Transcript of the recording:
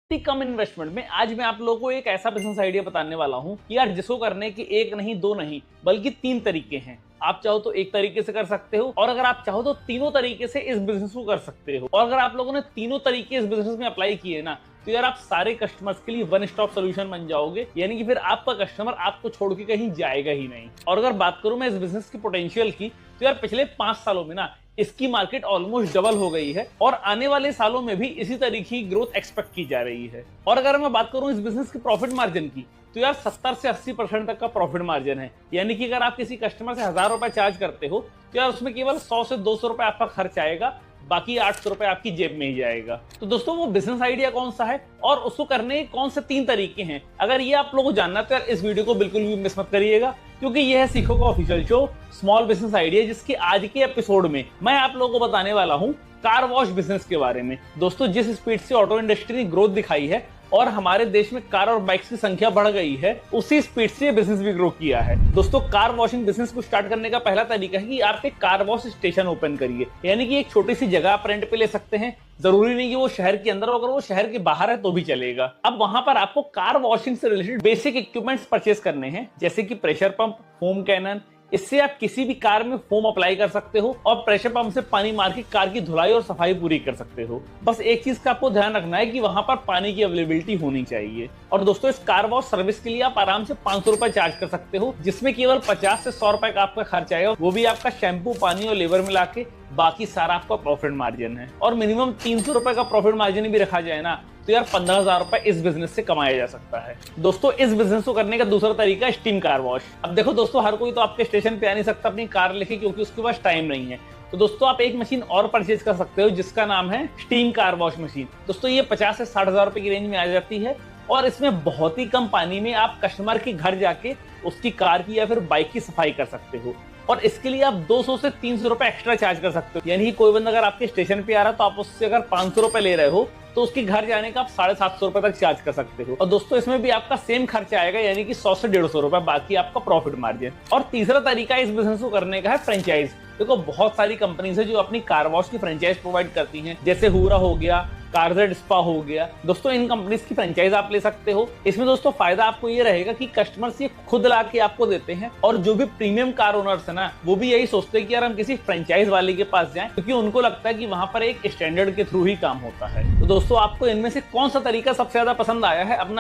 इतनी कम इन्वेस्टमेंट में आज मैं आप लोगों को एक ऐसा बिजनेस आइडिया बताने वाला हूं कि यार जिसको करने के एक नहीं दो नहीं बल्कि तीन तरीके हैं। आप चाहो तो एक तरीके से कर सकते हो और अगर आप चाहो तो तीनों तरीके से इस बिजनेस को कर सकते हो। और अगर आप लोगों ने तीनों तरीके इस बिजनेस में अप्लाई किए ना तो यार आप सारे कस्टमर्स के लिए वन स्टॉप सोल्यूशन बन जाओगे, यानी कि फिर आपका कस्टमर आपको छोड़ के कहीं जाएगा ही नहीं। और अगर बात करूं मैं इस बिजनेस की पोटेंशियल की तो यार पिछले 5 सालों में ना इसकी मार्केट ऑलमोस्ट डबल हो गई है और आने वाले सालों में भी इसी तरीके की ग्रोथ एक्सपेक्ट की जा रही है। और अगर मैं बात करूं इस बिजनेस की प्रॉफिट मार्जिन की तो यार 70 से 80% तक का प्रॉफिट मार्जिन है, यानी कि अगर आप किसी कस्टमर से 1000 रुपए चार्ज करते हो तो यार उसमें केवल 100 से 200 रुपए आपका खर्च आएगा, बाकी 800 रुपए आपकी जेब में ही जाएगा। तो दोस्तों वो बिजनेस आइडिया कौन सा है और उसको करने के कौन से 3 तरीके हैं, अगर ये आप लोगों को जानना है तो यार इस वीडियो को बिल्कुल भी मिस मत करिएगा, क्योंकि ये है सीखो का official show small business idea, जिसके आज के एपिसोड में मैं आप लोगों को बताने वाला हूँ कार वॉश बिजनेस के बारे में। दोस्तों जिस स्पीड से ऑटो इंडस्ट्री ने ग्रोथ दिखाई है और हमारे देश में कार और बाइक्स की संख्या बढ़ गई है, उसी स्पीड से बिजनेस भी ग्रो किया है। दोस्तों कार वॉशिंग बिजनेस को स्टार्ट करने का पहला तरीका है कि आप एक कार वॉश स्टेशन ओपन करिए, यानी कि एक छोटी सी जगह आप रेंट पे ले सकते हैं। जरूरी नहीं कि वो शहर के अंदर हो, अगर वो शहर के बाहर है तो भी चलेगा। अब वहां पर आपको कार वॉशिंग से रिलेटेड बेसिक इक्विपमेंट्स परचेस करने हैं, जैसे कि प्रेशर पंप, फोम कैनन। इससे आप किसी भी कार में फोम अप्लाई कर सकते हो और प्रेशर पंप से पानी मार के कार की धुलाई और सफाई पूरी कर सकते हो। बस एक चीज का आपको ध्यान रखना है कि वहां पर पानी की अवेलेबिलिटी होनी चाहिए। और दोस्तों इस कार वॉश सर्विस के लिए आप आराम से 500 रुपए चार्ज कर सकते हो, जिसमें केवल 50 से 100 रुपए का आपका खर्च आएगा, वो भी आपका शैम्पू, पानी और लेबर मिला के। बाकी सारा आपका प्रॉफिट मार्जिन है और मिनिमम 300 रुपए का प्रॉफिट मार्जिन भी रखा जाए ना तो यार 15,000 रुपए इस बिजनेस से कमाया जा सकता है। दोस्तों इस बिजनेस को करने का दूसरा तरीका है स्टीम कार वॉश। अब देखो दोस्तों, हर कोई तो आपके स्टेशन पे आ नहीं सकता अपनी कार लेके, क्योंकि उसके पास टाइम नहीं है। तो दोस्तों आप एक मशीन और परचेज कर सकते हो जिसका नाम है स्टीम कार वॉश मशीन। दोस्तों ये 50 से 60,000 रुपए की रेंज में आ जाती है और इसमें बहुत ही कम पानी में आप कस्टमर के घर जाके उसकी कार की या फिर बाइक की सफाई कर सकते हो। और इसके लिए आप 200 से 300 रुपए एक्स्ट्रा चार्ज कर सकते हो, यानी कि कोई बंदा अगर आपके स्टेशन पे आ रहा है तो आप उससे अगर 500 रुपए ले रहे हो तो उसके घर जाने का आप 750 रुपए तक चार्ज कर सकते हो। और दोस्तों इसमें भी आपका सेम खर्चा आएगा, यानी कि 100 से 150 रुपए, बाकी आपका प्रॉफिट मार्जिन। और तीसरा तरीका इस बिजनेस को करने का है फ्रेंचाइज। देखो बहुत सारी कंपनीज है जो अपनी कार वॉश की फ्रेंचाइज प्रोवाइड करती हैं, जैसे हुरा हो गया, कारजेट स्पा हो गया। दोस्तों इन कंपनीज की फ्रेंचाइज आप ले सकते हो। इसमें दोस्तों फायदा आपको ये रहेगा कि कस्टमर्स ये खुद ला के आपको देते हैं और जो भी प्रीमियम कार ओनर्स है ना वो भी यही सोचते हैं कि यार हम किसी फ्रेंचाइज वाले के पास जाएं, क्योंकि उनको लगता है कि वहां पर एक स्टैंडर्ड के थ्रू ही काम होता है। तो दोस्तों आपको इनमें से कौन सा तरीका सबसे ज्यादा पसंद आया है, अपना